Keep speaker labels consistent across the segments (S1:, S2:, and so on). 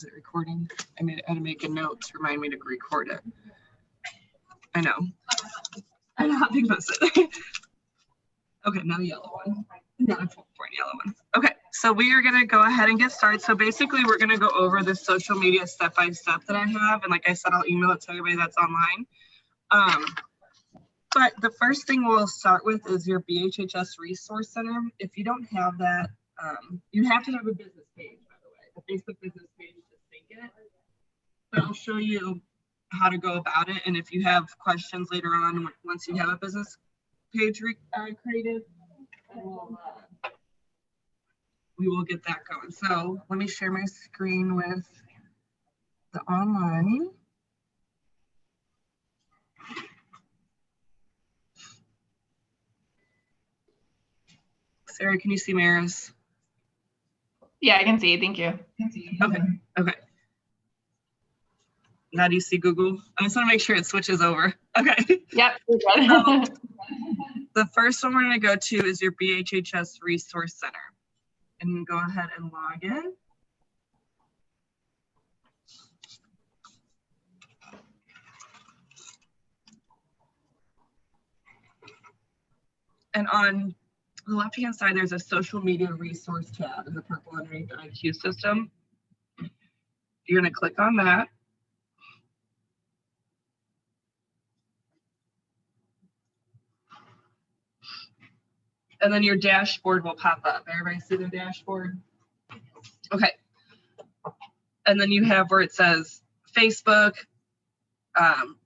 S1: Is it recording? I had to make a note to remind me to record it. I know. I know how big this is. Okay, now the yellow one. Not a full point yellow one. Okay, so we are gonna go ahead and get started. So basically we're gonna go over the social media step-by-step that I have. And like I said, I'll email it to everybody that's online. But the first thing we'll start with is your BHHS Resource Center. If you don't have that, you have to have a business page, by the way. The Facebook business page is just sync it. But I'll show you how to go about it. And if you have questions later on, once you have a business page created, we will get that going. So let me share my screen with the online. Sarah, can you see Maris?
S2: Yeah, I can see. Thank you.
S1: Okay. Okay. Now do you see Google? I just want to make sure it switches over. Okay.
S2: Yep.
S1: So, the first one we're going to go to is your BHHS Resource Center. And go ahead and log in. And on the left-hand side, there's a social media resource tab in the purple underneath the IQ system. You're going to click on that. And then your dashboard will pop up. Everybody see the dashboard? Okay. And then you have where it says Facebook,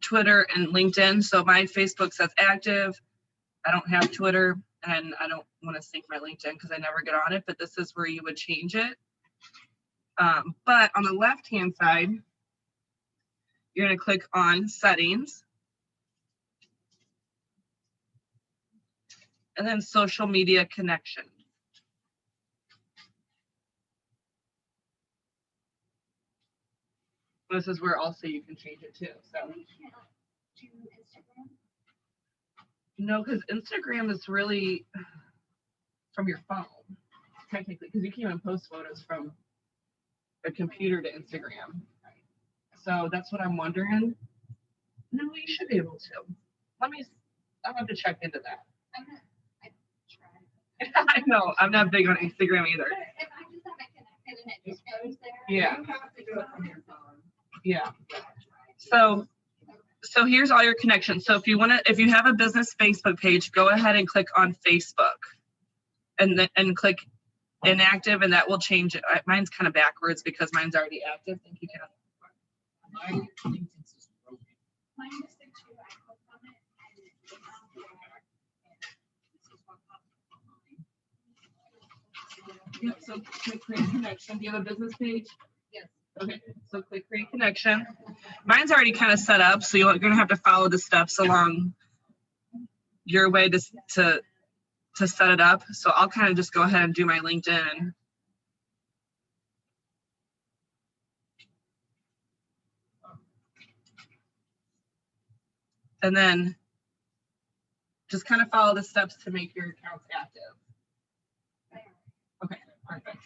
S1: Twitter, and LinkedIn. So my Facebook says active. I don't have Twitter, and I don't want to sync my LinkedIn because I never get on it, but this is where you would change it. But on the left-hand side, you're going to click on settings. And then social media connection. This is where also you can change it too. So we can't do Instagram? No, because Instagram is really from your phone, technically, because you can't even post photos from a computer to Instagram. So that's what I'm wondering. No, you should be able to. I'll have to check into that. I know, I'm not big on Instagram either.
S3: If I just have it connected and it just goes there,
S1: Yeah.
S3: you have to do it from your phone.
S1: Yeah. So here's all your connections. So if you have a business Facebook page, go ahead and click on Facebook, and click inactive, and that will change it. Mine's kind of backwards because mine's already active. Thank you, Kat.
S3: Mine is the two. I clicked on it and it's
S1: Yep, so click create connection. Do you have a business page?
S3: Yes.
S1: Okay, so click create connection. Mine's already kind of set up, so you're gonna have to follow the steps along your way to set it up. So I'll kind of just go ahead and do my LinkedIn. And then just kind of follow the steps to make your accounts active. Okay, perfect.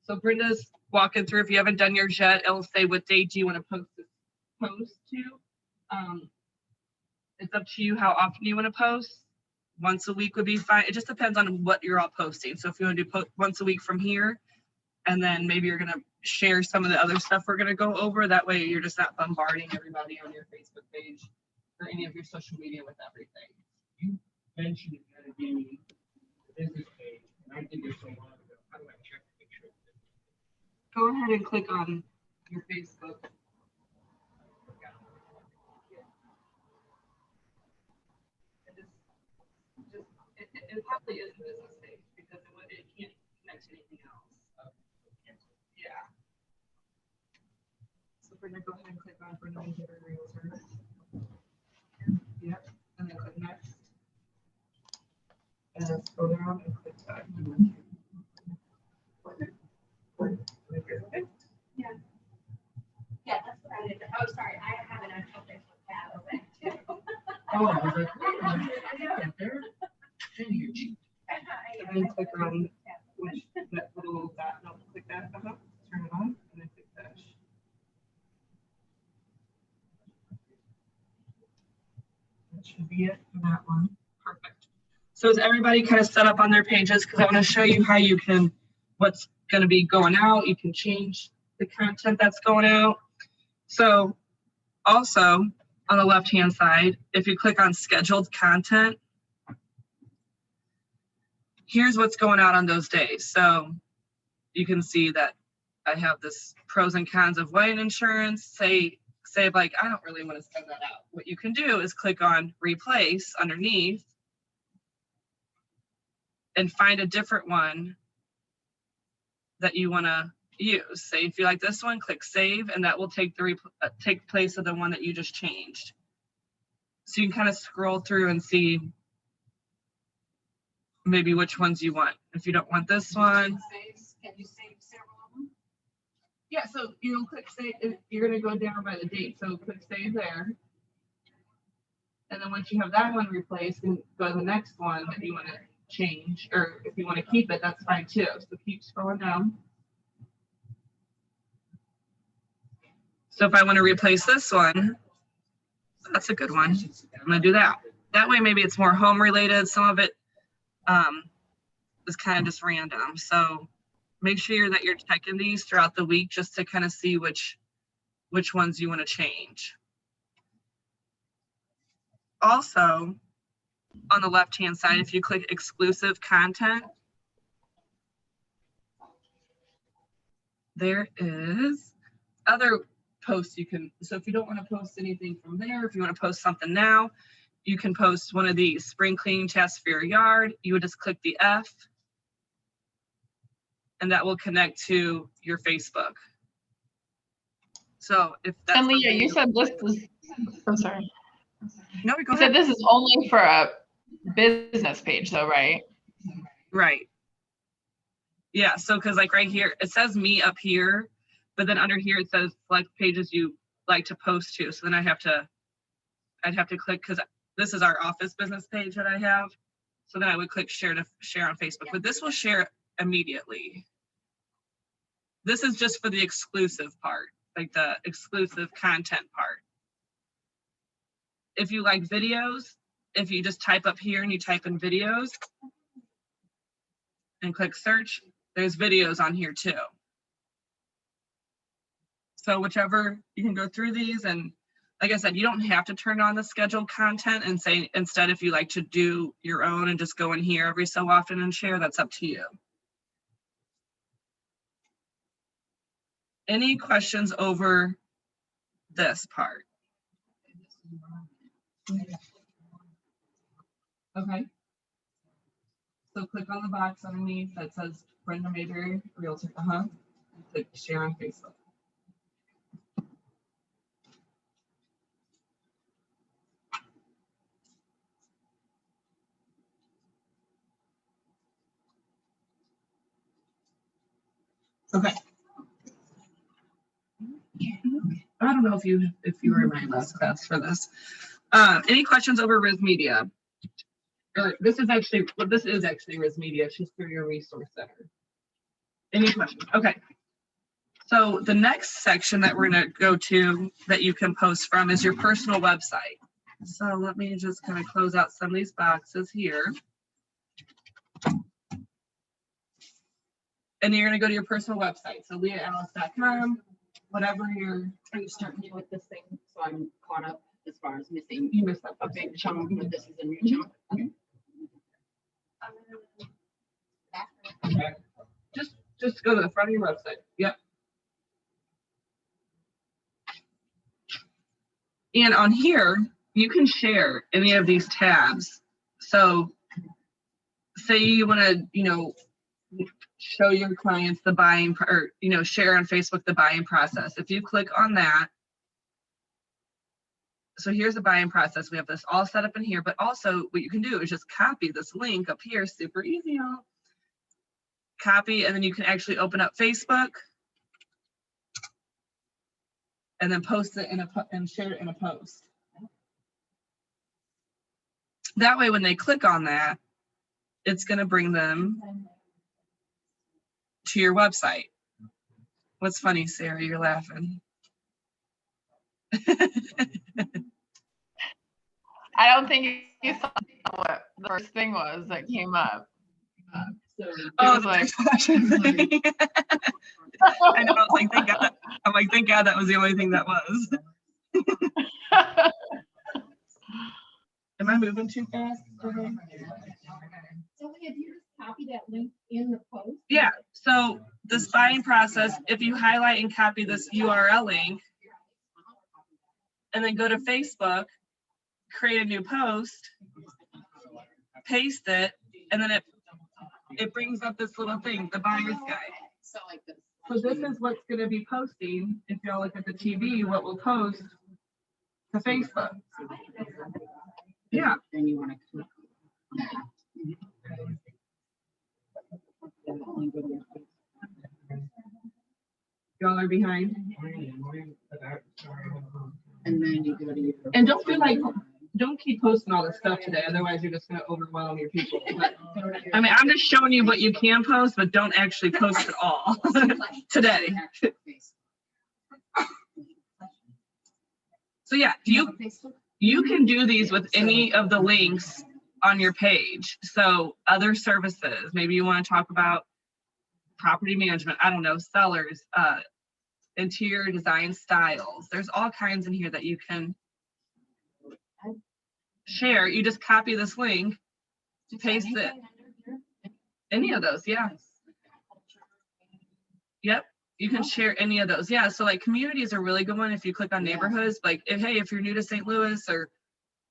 S1: So Brenda's walking through. If you haven't done yours yet, it'll say what date do you want to post this post to. It's up to you how often you want to post. Once a week would be fine. It just depends on what you're all posting. So if you want to do once a week from here, and then maybe you're going to share some of the other stuff we're going to go over. That way you're just not bombarding everybody on your Facebook page or any of your social media with everything.
S4: You mentioned at the beginning the business page, and I did this a while ago. How do I check to make sure?
S1: Go ahead and click on your Facebook. It probably is a business page because it can't connect to anything else. Yeah. So Brenda, go ahead and click on Brenda Winter Realtor. Yep, and then click next. And then scroll down and click that.
S3: Yeah. Yeah, that's what I did. Oh, sorry. I have an actual Facebook tab open too.
S4: Oh, I was like, yeah, there. And your cheek.
S1: And then click on that little dot. No, click that. So is everybody kind of set up on their pages? Because I want to show you how you can, what's going to be going out. You can change the content that's going out. So also on the left-hand side, if you click on scheduled content, here's what's going out on those days. So you can see that I have this pros and cons of wedding insurance. Say like, I don't really want to send that out. What you can do is click on replace underneath and find a different one that you want to use. Say if you like this one, click save, and that will take the take place of the one that you just changed. So you can kind of scroll through and see maybe which ones you want. If you don't want this one,
S3: Can you save several of them?
S1: yeah. So you'll click save. You're going to go down by the date. So click save there, and then once you have that one replaced, then go to the next one that you want to change, or if you want to keep it, that's fine too. So keep scrolling down. So if I want to replace this one, that's a good one. I'm going to do that. That way, maybe it's more home related. Some of it is kind of just random. So make sure that you're checking these throughout the week just to kind of see which ones you want to change. Also, on the left-hand side, if you click exclusive content, there is other posts you can, so if you don't want to post anything from there, if you want to post something now, you can post one of these spring cleaning tasks for your yard. You would just click the F, and that will connect to your Facebook. So if that's
S2: And Leah,
S1: something
S2: you said this is, I'm sorry.
S1: no, go
S2: You said
S1: ahead.
S2: this is only for a business page though, right?
S1: Right. Yeah, so because like right here, it says me up here, but then under here it says select pages you like to post to. So then I'd have to click, because this is our office business page that I have. So then I would click share to share on Facebook, but this will share immediately. This is just for the exclusive part, like the exclusive content part. If you like videos, if you just type up here and you type in videos and click search, there's videos on here too. So whichever, you can go through these, and like I said, you don't have to turn on the scheduled content and say, instead, if you like to do your own and just go in here every so often and share, that's up to you. Any questions over this part? Okay. So click on the box underneath that says Brenda Mayberry Realtor. Click share on Facebook. Okay. I don't know if you were in my last class for this. Any questions over RISMedia? This is actually RISMedia. It's just for your resource center. Any questions? Okay. So the next section that we're going to go to that you can post from is your personal website. So let me just kind of close out some of these boxes here. And you're going to go to your personal website. So leahalice.com, whatever your.
S5: Are you starting with this thing? So I'm caught up as far as missing
S1: You missed that
S5: a
S1: part.
S5: big chunk, but this is a new chunk. Okay.
S1: Just go to the front of your website. Yep. And on here, you can share any of these tabs. So say you want to, show your clients the buying, or, share on Facebook the buying process. If you click on that, so here's the buying process. We have this all set up in here, but also what you can do is just copy this link up here, super easy, y'all. Copy, and then you can actually open up Facebook and then post it and share it in a post. That way, when they click on that, it's going to bring them to your website. What's funny, Sarah? You're laughing.
S2: I don't think you saw what the first thing was that came up.
S5: So.
S1: Oh,
S2: was
S1: the
S2: like-
S1: dishwashing thing. I know. I was like, thank God. I'm like, thank God that was the only thing that was. Am I moving too fast? Okay.
S3: So if you just copy that link in the post.
S1: Yeah. So this buying process, if you highlight and copy this URL link, and then go to Facebook, create a new post, paste it, and then it brings up this little thing, the buyer's guide.
S5: So like this.
S1: So this is what's gonna be posting, if y'all look at the TV, what we'll post to Facebook. Yeah,
S5: Then you want to click.
S1: y'all are behind.
S5: And then you go to your.
S1: And don't feel like, don't keep posting all this stuff today, otherwise you're just gonna overwhelm your people. But, I mean, I'm just showing you what you can post, but don't actually post it all today. So yeah, you can do these with any of the links on your page. So other services, maybe you want to talk about property management, I don't know, sellers, interior design styles. There's all kinds in here that you can share. You just copy this link, paste it. Any of those, yeah. Yep, you can share any of those. Yeah, so like community is a really good one. If you click on neighborhoods, like if you're new to St. Louis or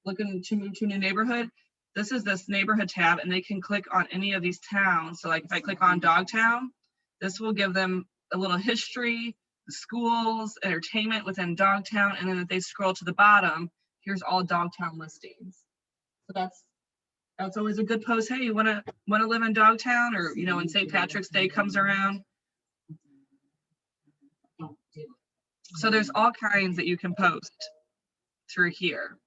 S1: looking to move to a new neighborhood, this is this neighborhood tab and they can click on any of these towns. So like if I click on Dogtown, this will give them a little history, the schools, entertainment within Dogtown, and then if they scroll to the bottom, here's all Dogtown listings. So that's always a good post. Hey, you wanna live in Dogtown, or when St. Patrick's Day comes around. So there's all kinds that you can post through here.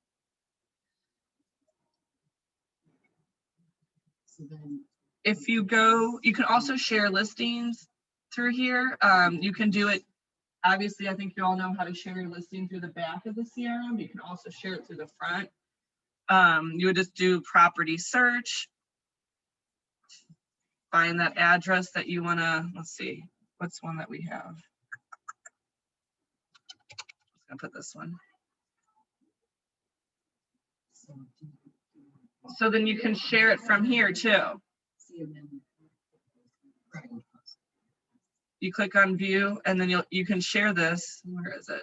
S1: If you go, you can also share listings through here. You can do it, obviously, I think you all know how to share your listing through the back of the CRM. You can also share it through the front. You would just do property search, find that address that you want to, let's see, what's one that we have? I'm gonna put this one. So then you can share it from here too. You click on view and then you can share this. Where is it?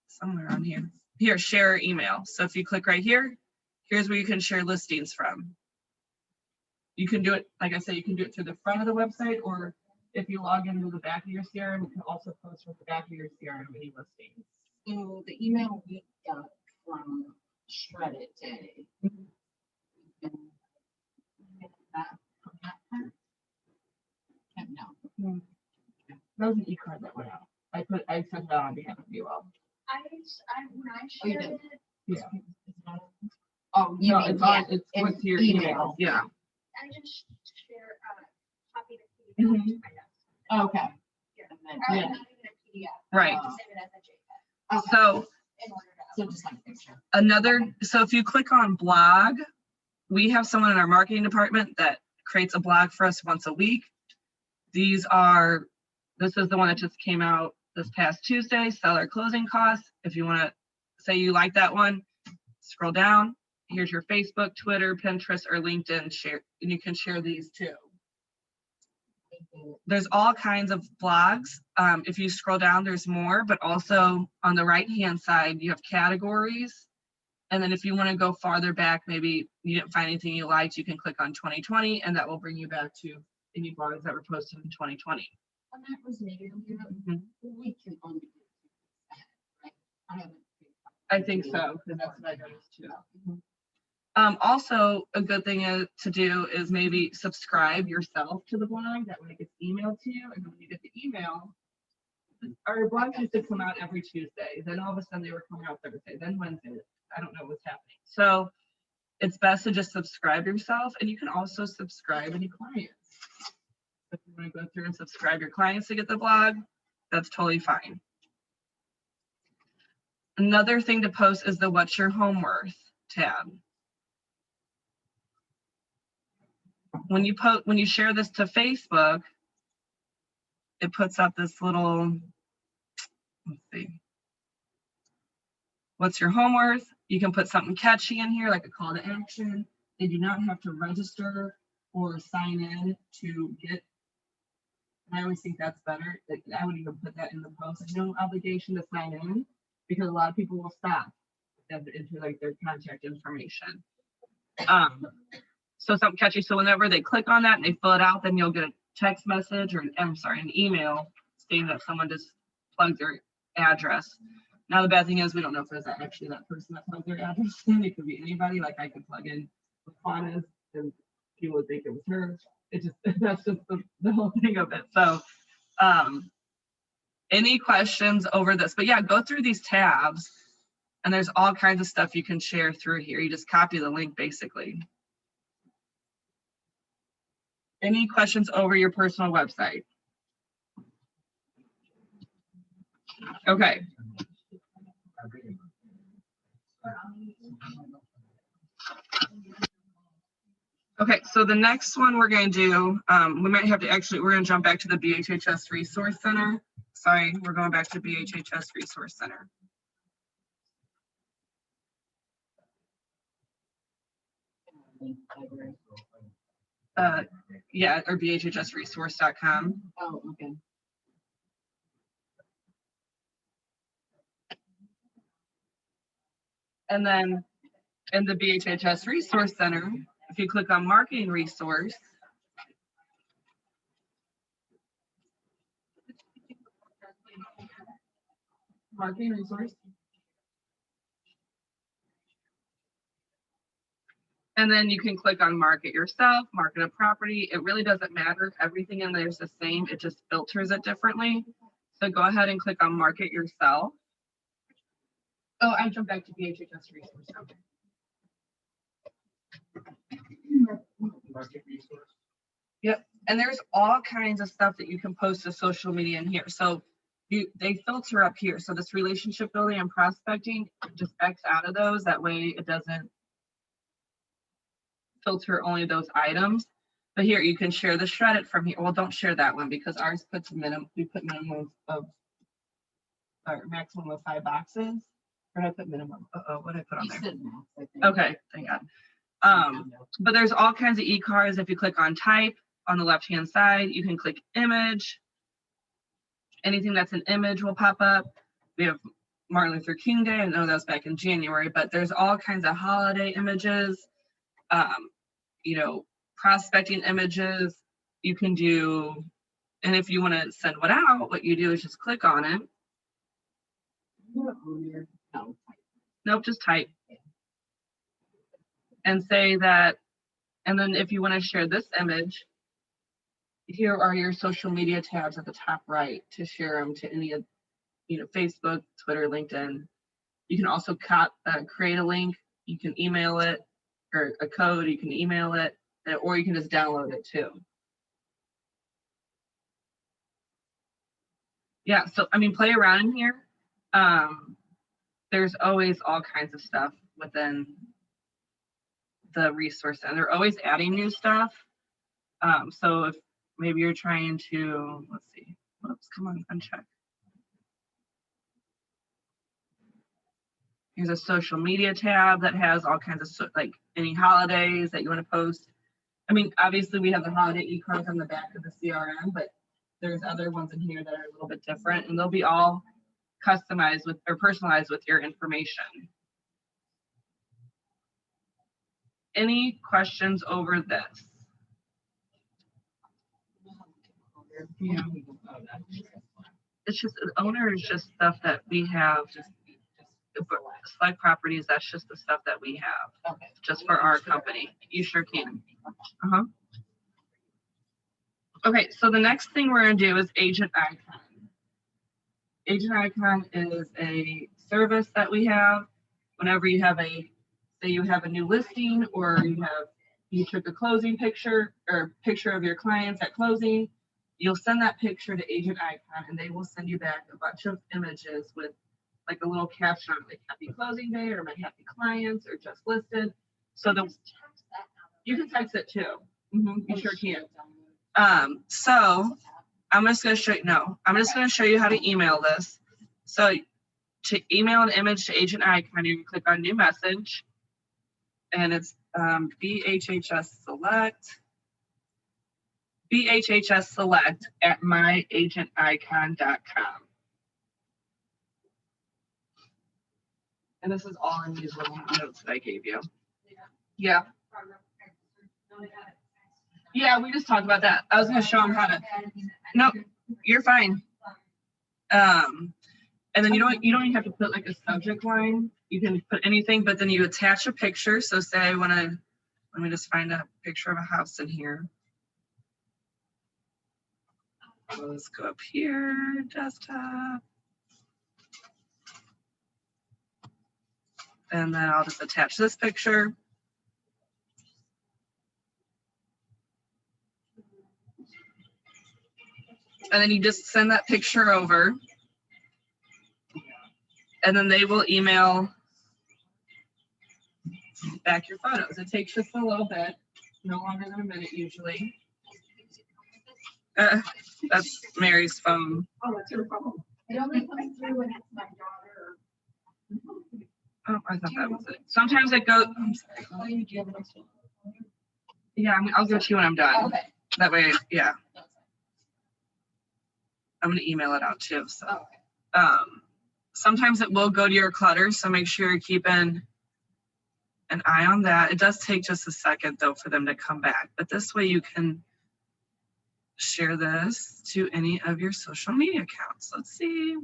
S1: Somewhere on here. Here, share email. So if you click right here, here's where you can share listings from. You can do it, like I said, you can do it through the front of the website, or if you log into the back of your CRM, you can also post from the back of your CRM any listings.
S5: So the email we got from Shredded Day. No.
S1: That was an e-card that went out. I sent that on behalf of you all.
S3: When I
S5: Oh, you
S3: shared
S5: did?
S3: it,
S1: Yeah.
S5: Oh, you
S1: No,
S5: mean,
S1: it's on,
S5: yeah,
S1: it's
S5: in
S1: with your email. Yeah.
S3: I just share, copy the PDF to my desktop.
S5: Okay.
S3: Or
S1: Yeah.
S3: not even a PDF.
S1: Right.
S3: Just save it as a JPEG
S5: Okay.
S1: So
S3: in order to.
S5: So just like a picture.
S1: so if you click on blog, we have someone in our marketing department that creates a blog for us once a week. This is the one that just came out this past Tuesday, seller closing costs. If you want to say you like that one, scroll down. Here's your Facebook, Twitter, Pinterest, or LinkedIn share, and you can share these too. There's all kinds of blogs. If you scroll down, there's more, but also on the right-hand side, you have categories. And then if you want to go farther back, maybe you didn't find anything you liked, you can click on 2020, and that will bring you back to any blogs that were posted in 2020.
S5: And that was maybe,
S1: Mhm.
S5: we can only do that, right? I haven't.
S1: I think so, because that's what I noticed too. Also, a good thing to do is maybe subscribe yourself to the blog. That way it gets emailed to you, and when you get the email, our blogs used to come out every Tuesday. Then all of a sudden they were coming out Thursday, then Wednesday. I don't know what's happening. So it's best to just subscribe yourself, and you can also subscribe any clients. If you want to go through and subscribe your clients to get the blog, that's totally fine. Another thing to post is the What's Your Home Worth tab. When you share this to Facebook, it puts up this little, let's see, what's your home worth? You can put something catchy in here, like a call to action. They do not have to register or sign in to get. And I always think that's better. I would even put that in the post. There's no obligation to sign in because a lot of people will stop and enter like their contact information. So something catchy. So whenever they click on that and they fill it out, then you'll get a text message or an email stating that someone just plugged their address. Now the bad thing is we don't know if it's actually that person that plugged their address in. It could be anybody. Like I could plug in Juana's and people would think it was her. It just that's just the whole thing of it. So any questions over this? But yeah, go through these tabs and there's all kinds of stuff you can share through here. You just copy the link basically. Any questions over your personal website? Okay. Okay, so the next one we're going to do, we might have to we're going to jump back to the BHHS Resource Center. Sorry, we're going back to BHHS Resource Center. Yeah, or bhhsresource.com.
S5: Oh, okay.
S1: And then in the BHHS Resource Center, if you click on Marketing Resource, and then you can click on Market Yourself, Market a Property. It really doesn't matter. Everything in there is the same. It just filters it differently. So go ahead and click on Market Yourself. Oh, I jumped back to BHHS Resource Center.
S4: Market resource.
S1: Yep, and there's all kinds of stuff that you can post to social media in here. So they filter up here. So this relationship building and prospecting, just X out of those. That way it doesn't filter only those items. But here you can share the shredded from here. Well, don't share that one because ours puts we put minimum of or maximum of 5 boxes. Or did I put minimum? What did I put on
S5: You
S1: there?
S5: said max, I think.
S1: Okay, thank God. But there's all kinds of e-cards. If you click on type on the left-hand side, you can click image. Anything that's an image will pop up. We have Martin Luther King Day. I know that was back in January, but there's all kinds of holiday images, you know, prospecting images you can do. And if you want to send one out, what you do is just click on it.
S5: No.
S1: Nope, just type. And say that, and then if you want to share this image, here are your social media tabs at the top right to share them to any of, you know, Facebook, Twitter, LinkedIn. You can also create a link. You can email it, or a code. You can email it, or you can just download it too. Yeah, so I mean, play around in here. There's always all kinds of stuff within the resource, and they're always adding new stuff. So if maybe you're trying to, let's see, whoops, come on, uncheck. Here's a social media tab that has all kinds of like any holidays that you want to post. I mean, obviously we have the holiday e-cards on the back of the CRM, but there's other ones in here that are a little bit different, and they'll be all customized with or personalized with your information. Any questions over this? Yeah. It's just owner is just stuff that we have. Select properties, that's just the stuff that we have.
S5: Okay.
S1: Just for our company. You sure can. Okay, so the next thing we're going to do is Agent Icon. Agent Icon is a service that we have whenever you have say you have a new listing, or you took a closing picture or picture of your clients at closing, you'll send that picture to Agent Icon and they will send you back a bunch of images with like a little caption, like happy closing day or my happy clients or just listed. So the, you can text it too. You sure can. So I'm just going to show you, no, I'm just going to show you how to email this. So to email an image to Agent Icon, you can click on new message and it's BHHS select at myagenticon.com. And this is all in these little notes that I gave you. Yeah. Yeah, we just talked about that. I was going to show them how to. Nope, you're fine. And then you don't even have to put like a subject line. You can put anything, but then you attach a picture. So say I want to, let me just find a picture of a house in here. Let's go up here, desktop. And then I'll just attach this picture. And then you just send that picture over. And then they will email back your photos. It takes just a little bit, no longer than a minute usually. That's Mary's phone.
S3: Oh, that's your phone. It only comes through when it's my daughter.
S1: Oh, I thought that was it. Sometimes it goes. I'm sorry. Yeah, I'll give it to you when I'm done.
S5: Okay.
S1: That way, yeah. I'm gonna email it out too. So, sometimes it will go to your clutter, so make sure you're keeping an eye on that. It does take just a second though for them to come back, but this way you can share this to any of your social media accounts. Let's see.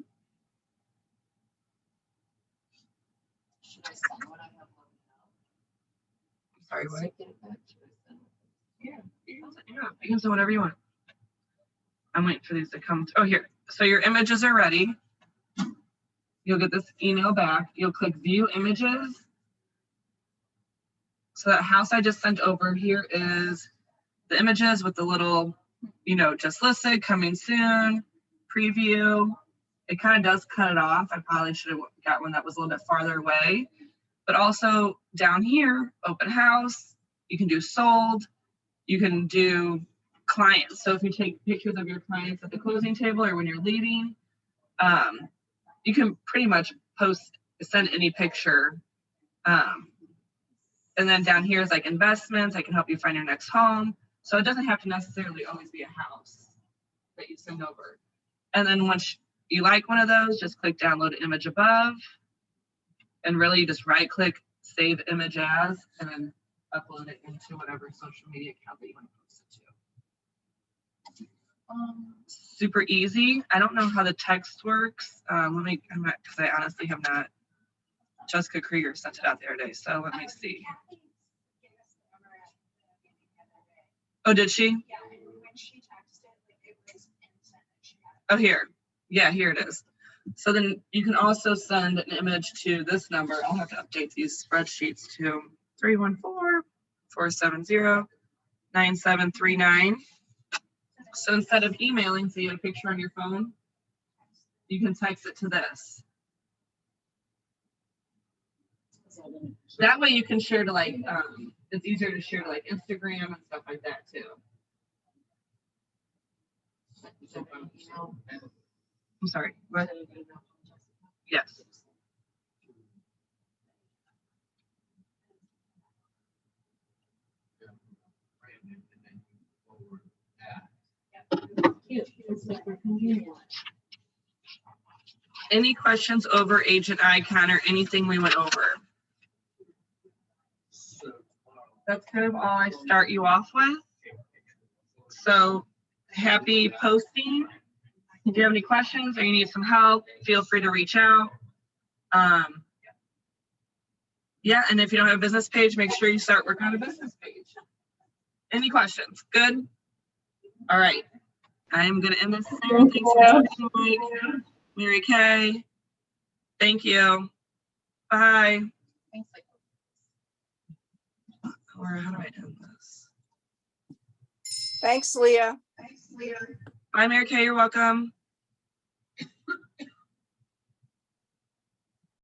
S5: Should I send what I have loaded up?
S1: Sorry, what?
S5: Get it back? Should I send it?
S1: Yeah, you can say whatever you want. I'm waiting for these to come. Oh, here. So your images are ready. You'll get this email back. You'll click view images. So that house I just sent over here is the images with the little, just listed, coming soon, preview. It kind of does cut it off. I probably should have got one that was a little bit farther away. But also down here, open house, you can do sold, you can do clients. So if you take pictures of your clients at the closing table or when you're leaving, you can pretty much send any picture. And then down here is like investments. I can help you find your next home. So it doesn't have to necessarily always be a house that you send over. And then once you like one of those, just click download image above. And really you just right click, save image as, and then upload it into whatever social media account that you want to post it to. Super easy. I don't know how the text works. Because I honestly have not. Jessica Krieger sent it out the other day, so let me see. Oh, did she?
S3: Yeah, and when she texted, it was instant.
S1: Oh, here. Yeah, here it is. So then you can also send an image to this number. I'll have to update these spreadsheets to 314-470-9739. So instead of emailing, so you have a picture on your phone, you can text it to this. That way you can share to it's easier to share to Instagram and stuff like that too. I'm sorry, what? Yes. Any questions over Agent Icon or anything we went over? That's kind of all I start you off with. So happy posting. If you have any questions or you need some help, feel free to reach out. Yeah, and if you don't have a business page, make sure you start working on a business page. Any questions? Good? All right. I am going to end this here. Thanks for joining, Mike, Mary Kay. Thank you. Bye. Or how do I end this?
S6: Thanks, Leah.
S3: Thanks, Leah.
S1: Bye, Mary Kay. You're welcome.